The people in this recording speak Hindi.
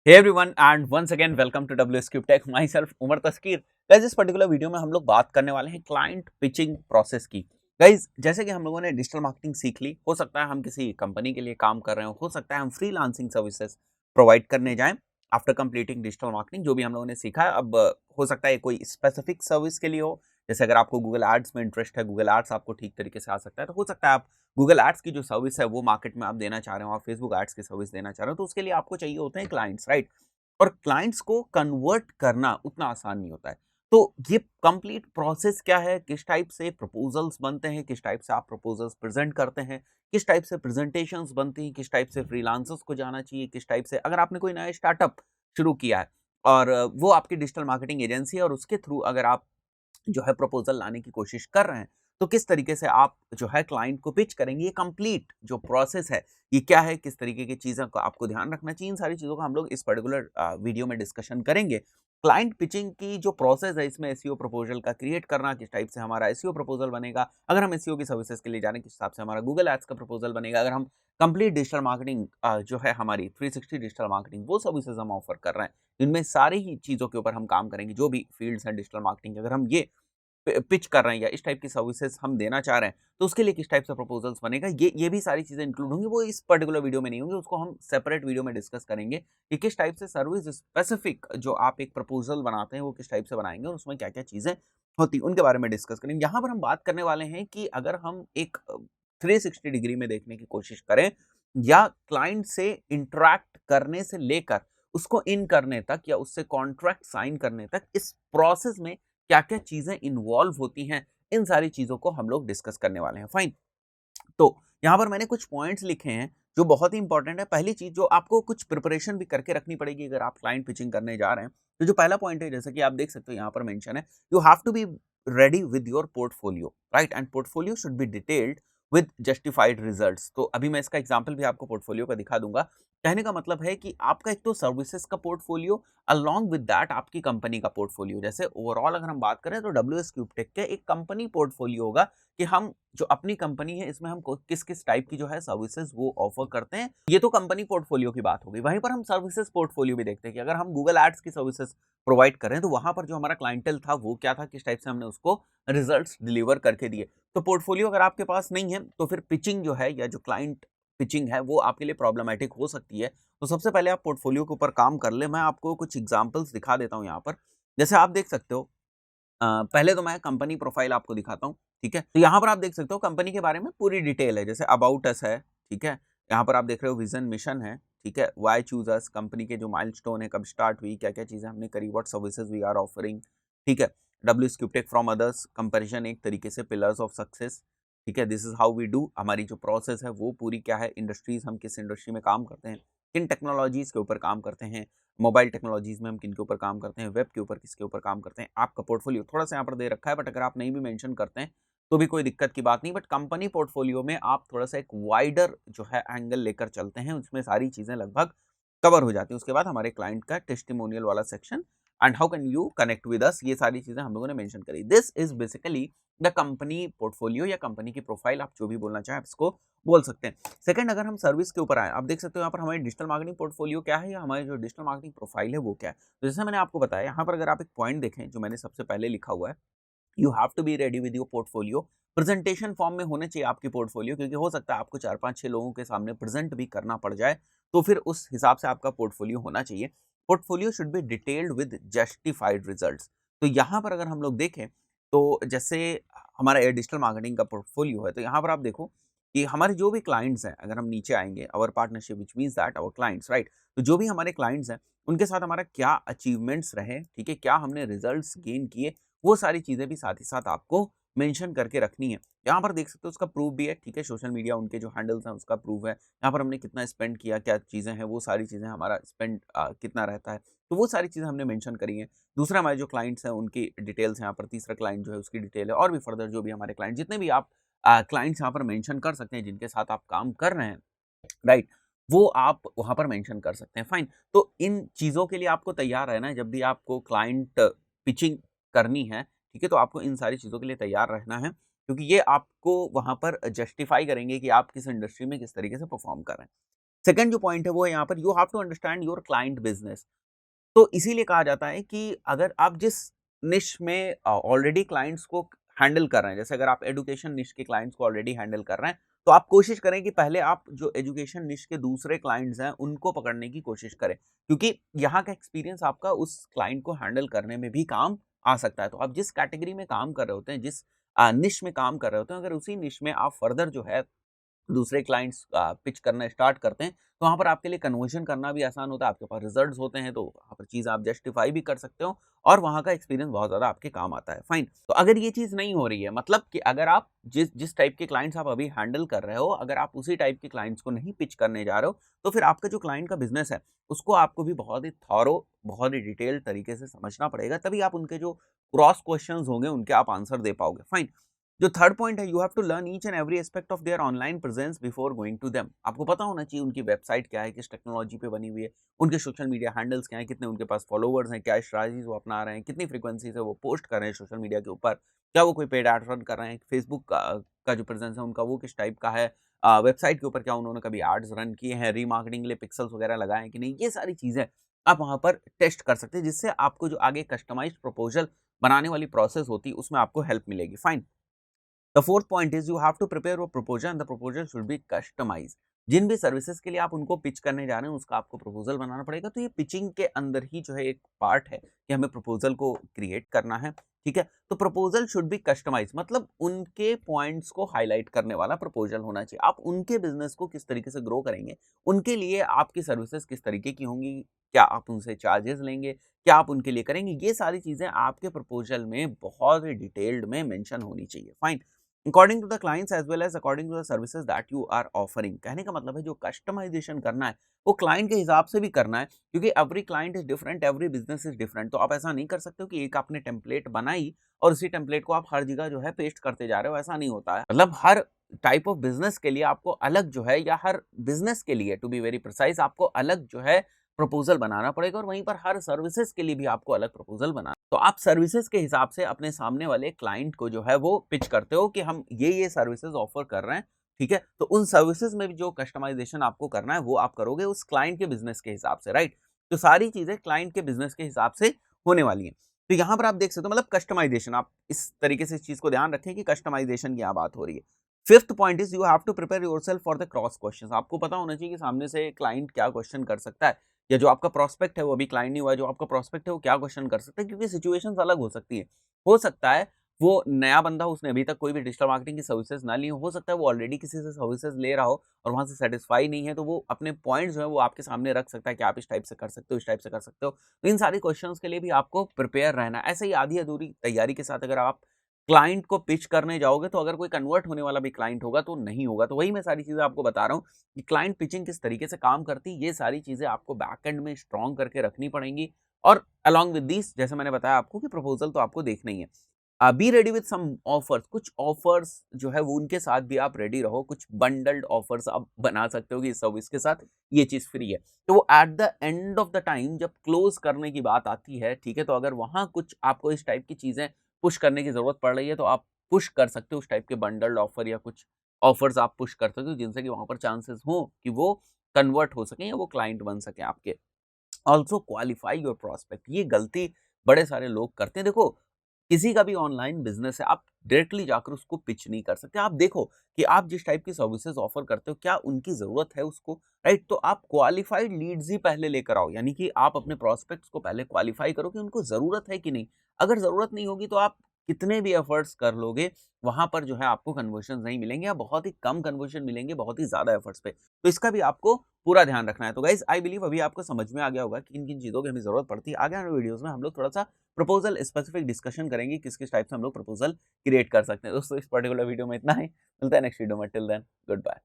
Hey everyone and once again welcome to WSCube Tech. Myself Umar Taskeer. Guys इस पर्टिकुलर वीडियो में हम लोग बात करने वाले हैं क्लाइंट पिचिंग प्रोसेस की। गाइज जैसे कि हम लोगों ने डिजिटल मार्केटिंग सीख ली, हो सकता है हम किसी कंपनी के लिए काम कर रहे हो सकता है हम फ्रीलांसिंग सर्विसेज प्रोवाइड करने जाएं आफ्टर कंप्लीटिंग डिजिटल मार्केटिंग। जो भी हम लोगों ने सीखा है, अब हो सकता है कोई स्पेसिफिक सर्विस के लिए हो। जैसे अगर आपको गूगल एड्स में इंटरेस्ट है, गूगल एड्स आपको ठीक तरीके से आ सकता है, तो हो सकता है आप गूगल एड्स की जो सर्विस है वो मार्केट में आप देना चाह रहे हो, आप फेसबुक एड्स की सर्विस देना चाह रहे हो, तो उसके लिए आपको चाहिए होते हैं क्लाइंट्स, राइट। और क्लाइंट्स को कन्वर्ट करना उतना आसान नहीं होता है। तो ये कंप्लीट प्रोसेस क्या है, किस टाइप से प्रपोजल्स बनते हैं, किस टाइप से आप प्रपोजल्स प्रेजेंट करते हैं, किस टाइप से प्रेजेंटेशंस बनती हैं, किस टाइप से फ्रीलांसर्स को जाना चाहिए, किस टाइप से अगर आपने कोई नया स्टार्टअप शुरू किया है और वो आपकी डिजिटल मार्केटिंग एजेंसी है और उसके थ्रू अगर आप जो है प्रपोजल लाने की कोशिश कर रहे हैं, तो किस तरीके से आप जो है क्लाइंट को पिच करेंगे, ये कंप्लीट जो प्रोसेस है ये क्या है, किस तरीके की चीज़ों को आपको ध्यान रखना चाहिए, इन सारी चीज़ों का हम लोग इस पर्टिकुलर वीडियो में डिस्कशन करेंगे। क्लाइंट पिचिंग की जो प्रोसेस है, इसमें एसईओ प्रपोजल का क्रिएट करना, किस टाइप से हमारा एसईओ प्रपोजल बनेगा, अगर हम एसईओ की सर्विसेज के लिए जाने किस हिसाब से हमारा गूगल एड्स का प्रपोजल बनेगा, अगर हम कंप्लीट डिजिटल मार्केटिंग जो है हमारी 360 डिजिटल मार्केटिंग वो सर्विसेज हम ऑफर कर रहे हैं, इनमें सारी ही चीज़ों के ऊपर हम काम करेंगे। जो भी फील्ड्स हैं डिजिटल मार्केटिंग, अगर हम ये पिच कर रहे हैं या इस टाइप की सर्विसेज हम देना चाह रहे हैं, तो उसके लिए किस टाइप से प्रपोजल्स बनेगा, ये भी सारी चीज़ें इंक्लूड होंगी। वो इस पर्टिकुलर वीडियो में नहीं होंगी, उसको हम सेपरेट वीडियो में डिस्कस करेंगे कि किस टाइप से सर्विस स्पेसिफिक जो आप एक प्रपोजल बनाते हैं वो किस टाइप से बनाएंगे और उसमें क्या-क्या चीज़ें होती हैं, उनके बारे में डिस्कस करेंगे। यहाँ पर हम बात करने वाले हैं कि अगर हम एक 360 डिग्री में देखने की कोशिश करें या क्लाइंट से इंटरैक्ट करने से लेकर उसको इन करने तक या उससे कॉन्ट्रैक्ट साइन करने तक, इस प्रोसेस में क्या-क्या चीज़ें इन्वॉल्व होती हैं, इन सारी चीज़ों को हम लोग डिस्कस करने वाले हैं, फाइन। तो यहाँ पर मैंने कुछ पॉइंट्स लिखे हैं, जो बहुत ही इंपॉर्टेंट है। पहली चीज़ जो आपको कुछ प्रिपरेशन भी करके रखनी पड़ेगी अगर आप क्लाइंट पिचिंग करने जा रहे हैं। तो जो पहला पॉइंट है, जैसे कि आप देख सकते हो यहाँ पर मेंशन है, you have to be ready with your portfolio, right? And portfolio should be detailed with justified results. तो अभी मैं इसका एग्जांपल भी आपको पोर्टफोलियो का दिखा दूँगा। कहने का मतलब है कि आपका एक तो सर्विसेज का पोर्टफोलियो, अलोंग विद दैट आपकी कंपनी का पोर्टफोलियो। जैसे ओवरऑल अगर हम बात करें तो डब्ल्यूएस क्यूब टेक के एक कंपनी पोर्टफोलियो होगा कि हम जो अपनी कंपनी है इसमें हम किस-किस टाइप की जो है सर्विसेज वो ऑफर करते हैं। ये तो कंपनी पोर्टफोलियो की बात हो गई। वहीं पर हम सर्विसेज पोर्टफोलियो भी देखते हैं कि अगर हम गूगल एड्स की सर्विसेज प्रोवाइड कर रहे हैं, तो वहाँ पर जो हमारा क्लाइंटेल था वो क्या था, किस टाइप से हमने उसको रिजल्ट्स डिलीवर करके दिए। तो पोर्टफोलियो अगर आपके पास नहीं है, तो फिर पिचिंग जो है या जो क्लाइंट पिचिंग है वो आपके लिए प्रॉब्लमैटिक हो सकती है। तो सबसे पहले आप पोर्टफोलियो के ऊपर काम कर लें। मैं आपको कुछ एग्जांपल्स दिखा देता हूँ यहाँ पर। जैसे आप देख सकते हो, पहले तो मैं कंपनी प्रोफाइल आपको दिखाता हूँ, ठीक है? तो यहाँ पर आप देख सकते हो कंपनी के बारे में पूरी डिटेल है, जैसे अबाउट अस है, ठीक है? यहाँ पर आप देख रहे हो विज़न मिशन है, ठीक है? व्हाई चूज़ अस, कंपनी के जो माइलस्टोन है, कब स्टार्ट हुई, क्या-क्या चीज़ें हमने करी, what services we are offering, ठीक है? WSCubeTech फ्रॉम अदर्स, कंपैरिजन एक तरीके से पिलर्स ऑफ सक्सेस, ठीक है? This is how we do, हमारी जो प्रोसेस है वो पूरी क्या है, इंडस्ट्रीज़ हम किस इंडस्ट्री में काम करते हैं, किन टेक्नोलॉजीज़ के ऊपर काम करते हैं, मोबाइल टेक्नोलॉजीज़ में हम किनके ऊपर काम करते हैं, वेब के ऊपर किसके ऊपर काम करते हैं। आपका पोर्टफोलियो थोड़ा-सा यहाँ पर दे रखा है, बट अगर आप नहीं भी मेंशन करते हैं, तो भी कोई दिक्कत की बात नहीं। बट कंपनी पोर्टफोलियो में आप थोड़ा-सा एक वाइडर जो है एंगल लेकर चलते हैं, उसमें सारी चीज़ें लगभग कवर हो जाती हैं। उसके बाद हमारे क्लाइंट का टेस्टिमोनियल वाला section and how can you connect with us, ये सारी चीज़ें हम लोगों ने मेंशन करी। This is basically the company portfolio या कंपनी की प्रोफाइल, आप जो भी बोलना चाहें आप इसको बोल सकते हैं। सेकंड, अगर हम सर्विस के ऊपर आएँ, आप देख सकते हो यहाँ पर हमारी डिजिटल मार्केटिंग पोर्टफोलियो क्या है या हमारी जो डिजिटल मार्केटिंग प्रोफाइल है वो क्या है। तो जैसे मैंने आपको बताया, यहाँ पर अगर आप एक पॉइंट देखें जो मैंने सबसे पहले लिखा हुआ है, you have to be ready with your portfolio. Presentation form में होने चाहिए आपकी पोर्टफोलियो, क्योंकि हो सकता है आपको 4-5-6 लोगों के सामने प्रेजेंट भी करना पड़ जाए, तो फिर उस हिसाब से आपका पोर्टफोलियो होना चाहिए। Portfolio should be detailed with justified results. तो यहाँ पर अगर हम लोग देखें, तो जैसे हमारा डिजिटल मार्केटिंग का पोर्टफोलियो है, तो यहाँ पर आप देखो कि हमारे जो भी क्लाइंट्स हैं, अगर हम नीचे आएंगे, our partnership which means that our clients, right? तो जो भी हमारे क्लाइंट्स हैं उनके साथ हमारा क्या अचीवमेंट्स रहे, ठीक है, क्या हमने रिजल्ट्स गेन किए, वो सारी चीज़ें भी साथ ही साथ आपको मेंशन करके रखनी है। यहाँ पर देख सकते हो उसका प्रूफ भी है, ठीक है, सोशल मीडिया उनके जो हैंडल्स हैं उसका प्रूफ है। यहाँ पर हमने कितना स्पेंड किया, क्या चीज़ें हैं, वो सारी चीज़ें हमारा स्पेंड कितना रहता है, तो वो सारी चीज़ें हमने मेंशन करी हैं। दूसरा, हमारे जो क्लाइंट्स हैं उनकी डिटेल्स यहाँ पर, तीसरा क्लाइंट जो है उसकी डिटेल है, और भी फर्दर जो भी हमारे क्लाइंट, जितने भी आप क्लाइंट्स यहाँ पर मेंशन कर सकते हैं जिनके साथ आप काम कर रहे हैं, राइट, वो आप वहाँ पर मेंशन कर सकते हैं, फाइन। तो इन चीज़ों के लिए आपको तैयार रहना है, जब भी आपको क्लाइंट पिचिंग करनी है, ठीक है, तो आपको इन सारी चीज़ों के लिए तैयार रहना है, क्योंकि ये आपको वहाँ पर जस्टिफाई करेंगे कि आप किस इंडस्ट्री में किस तरीके से परफॉर्म कर रहे हैं। सेकंड जो पॉइंट है वो है यहाँ पर, you have to understand your client business. तो इसीलिए कहा जाता है कि अगर आप जिस निश में ऑलरेडी क्लाइंट्स को हैंडल कर रहे हैं, जैसे अगर आप एजुकेशन निश के क्लाइंट्स को ऑलरेडी हैंडल कर रहे हैं, तो आप कोशिश करें कि पहले आप जो एजुकेशन निश के दूसरे क्लाइंट्स हैं उनको पकड़ने की कोशिश करें, क्योंकि यहाँ का एक्सपीरियंस आपका उस क्लाइंट को हैंडल करने में भी काम आ सकता है। तो आप जिस कैटेगरी में काम कर रहे होते हैं, जिस निश में काम कर रहे होते हैं, अगर उसी निश में आप फर्दर जो है दूसरे क्लाइंट्स पिच करना स्टार्ट करते हैं, तो वहाँ पर आपके लिए कन्वर्जन करना भी आसान होता है, आपके पास रिजल्ट्स होते हैं, तो वहाँ पर चीज़ आप जस्टिफाई भी कर सकते हो और वहाँ का एक्सपीरियंस बहुत ज़्यादा आपके काम आता है। फाइन। तो अगर ये चीज़ नहीं हो रही है, मतलब कि अगर आप जिस जिस टाइप के क्लाइंट्स आप अभी हैंडल कर रहे हो, अगर आप उसी टाइप के क्लाइंट्स को नहीं पिच करने जा रहे हो, तो फिर आपका जो क्लाइंट का बिज़नेस है, उसको आपको भी बहुत ही थॉरो, बहुत ही डिटेल्ड तरीके से समझना पड़ेगा, तभी आप उनके जो क्रॉस क्वेश्चंस होंगे, उनके आप आंसर दे पाओगे। फाइन। जो थर्ड पॉइंट है, you have to learn each and every aspect of their online presence before going to them. आपको पता होना चाहिए उनकी वेबसाइट क्या है, किस टेक्नोलॉजी पे बनी हुई है, उनके सोशल मीडिया हैंडल्स क्या है, कितने उनके पास फॉलोवर्स हैं, क्या स्ट्रैटेजीज वो अपना रहे हैं, कितनी फ्रीक्वेंसी से वो पोस्ट कर रहे हैं सोशल मीडिया के ऊपर, क्या वो कोई पेड एड रन कर रहे हैं, फेसबुक का जो प्रेजेंस है उनका वो किस टाइप का है, वेबसाइट के ऊपर क्या उन्होंने कभी एड्स रन किए हैं, रीमार्केटिंग के लिए पिक्सल्स वगैरह लगाए हैं कि नहीं, ये सारी चीजें आप वहां पर टेस्ट कर सकते हैं, जिससे आपको जो आगे कस्टमाइज्ड प्रपोजल बनाने वाली प्रोसेस होती है उसमें आपको हेल्प मिलेगी। Fine. The fourth point is you have to prepare a proposal and the proposal should be customized. जिन भी सर्विसेज के लिए आप उनको पिच करने जा रहे हैं उसका आपको प्रपोजल बनाना पड़ेगा। तो ये पिचिंग के अंदर ही जो है एक पार्ट है कि हमें प्रपोजल को क्रिएट करना है। ठीक है, तो प्रपोजल शुड बी कस्टमाइज, मतलब उनके पॉइंट्स को हाईलाइट करने वाला प्रपोजल होना चाहिए। आप उनके बिजनेस को किस तरीके से ग्रो करेंगे, उनके लिए आपकी सर्विसेज किस तरीके की होंगी, क्या आप उनसे चार्जेस लेंगे, क्या आप उनके लिए करेंगे, ये सारी चीजें आपके प्रपोजल में बहुत ही डिटेल्ड में मेंशन होनी चाहिए। Fine. According to the clients as well as according to the services that you are offering. कहने का मतलब है जो कस्टमाइजेशन करना है वो क्लाइंट के हिसाब से भी करना है, क्योंकि every client is different, every business is different. तो आप ऐसा नहीं कर सकते हो कि एक आपने टेम्पलेट बनाई और उसी टेम्पलेट को आप हर जगह जो है पेस्ट करते जा रहे हो, ऐसा नहीं होता है। मतलब हर टाइप ऑफ बिजनेस के लिए आपको अलग जो है, या हर बिजनेस के लिए टू बी वेरी प्रिसाइज आपको अलग जो है प्रपोजल बनाना पड़ेगा, और वहीं पर हर सर्विसेज के लिए भी आपको अलग प्रपोजल बनाना। तो आप सर्विसेज के हिसाब से अपने सामने वाले क्लाइंट को जो है वो पिच करते हो कि हम ये सर्विसेज ऑफर कर रहे हैं। ठीक है, तो उन सर्विसेज में भी जो कस्टमाइजेशन आपको करना है वो आप करोगे उस क्लाइंट के बिजनेस के हिसाब से, राइट। तो सारी चीजें क्लाइंट के बिजनेस के हिसाब से होने वाली हैं। तो यहाँ पर आप देख सकते हो, मतलब कस्टमाइजेशन, आप इस तरीके से इस चीज को ध्यान रखें कि कस्टमाइजेशन की यहाँ बात हो रही है। Fifth point is you have to prepare yourself for the cross questions. आपको पता होना चाहिए कि सामने से क्लाइंट क्या क्वेश्चन कर सकता है, या जो आपका प्रोस्पेक्ट है वो अभी क्लाइंट नहीं हुआ है, जो आपका प्रोस्पेक्ट है वो क्या क्वेश्चन कर सकता है, क्योंकि सिचुएशंस अलग हो सकती है। हो सकता है वो नया बंदा, उसने अभी तक कोई भी डिजिटल मार्केटिंग की सर्विसेज ना ली हो सकता है वो ऑलरेडी किसी से सर्विसेज ले रहा हो और वहां से सेटिस्फाई नहीं है, तो वो अपने पॉइंट्स जो है वो आपके सामने रख सकता है कि आप इस टाइप से कर सकते हो, इस टाइप से कर सकते हो। तो इन सारी क्वेश्चंस के लिए भी आपको प्रिपेयर रहना है। ऐसे ही आधी अधूरी तैयारी के साथ अगर आप क्लाइंट को पिच करने जाओगे, तो अगर कोई कन्वर्ट होने वाला भी क्लाइंट होगा तो नहीं होगा। तो वही मैं सारी चीजें आपको बता रहा हूँ कि क्लाइंट पिचिंग किस तरीके से काम करती है, ये सारी चीजें आपको बैकएंड में स्ट्रॉन्ग करके रखनी पड़ेंगी। और अलॉन्ग विद दिस, जैसे मैंने बताया आपको कि प्रपोजल तो आपको देखना ही है। Be ready with some offers, कुछ ऑफर्स जो है वो उनके साथ भी आप रेडी रहो। कुछ बंडल्ड ऑफर्स आप बना सकते हो कि इस सर्विस के साथ ये चीज फ्री है। तो वो at the end of the time जब क्लोज करने की बात आती है, ठीक है, तो अगर वहां कुछ आपको इस टाइप की चीजें पुश करने की जरूरत पड़ रही है, तो आप पुश कर सकते हो उस टाइप के बंडल्ड ऑफर, या कुछ ऑफर्स आप पुश कर सकते हो जिनसे कि वहां पर चांसेस हो कि वो कन्वर्ट हो सके या वो क्लाइंट बन सके आपके। ऑल्सो क्वालिफाई योर प्रोस्पेक्ट, ये गलती बड़े सारे लोग करते हैं। देखो, किसी का भी ऑनलाइन बिजनेस है, आप डायरेक्टली जाकर उसको पिच नहीं कर सकते। आप देखो कि आप जिस टाइप की सर्विसेज ऑफर करते हो क्या उनकी जरूरत है उसको, राइट। तो आप क्वालिफाइड लीड्स ही पहले लेकर आओ, यानी कि आप अपने प्रोस्पेक्ट्स को पहले क्वालिफाई करो कि उनको जरूरत है कि नहीं। अगर जरूरत नहीं होगी तो आप कितने भी एफर्ट्स कर लोगे, वहां पर जो है आपको कन्वर्शन नहीं मिलेंगे, या बहुत ही कम कन्वर्शन मिलेंगे बहुत ही ज्यादा एफर्ट्स पे। तो इसका भी आपको पूरा ध्यान रखना है। तो गाइज आई बिलीव अभी आपको समझ में आ गया होगा कि किन किन चीजों की हमें जरूरत पड़ती है। आगे आने वीडियोस में हम लोग थोड़ा सा प्रपोजल स्पेसिफिक डिस्कशन करेंगे, किस किस टाइप से हम लोग प्रपोजल क्रिएट कर सकते हैं। दोस्तों इस पर्टिकुलर वीडियो में इतना ही, मिलता है नेक्स्ट वीडियो में। Till then good bye.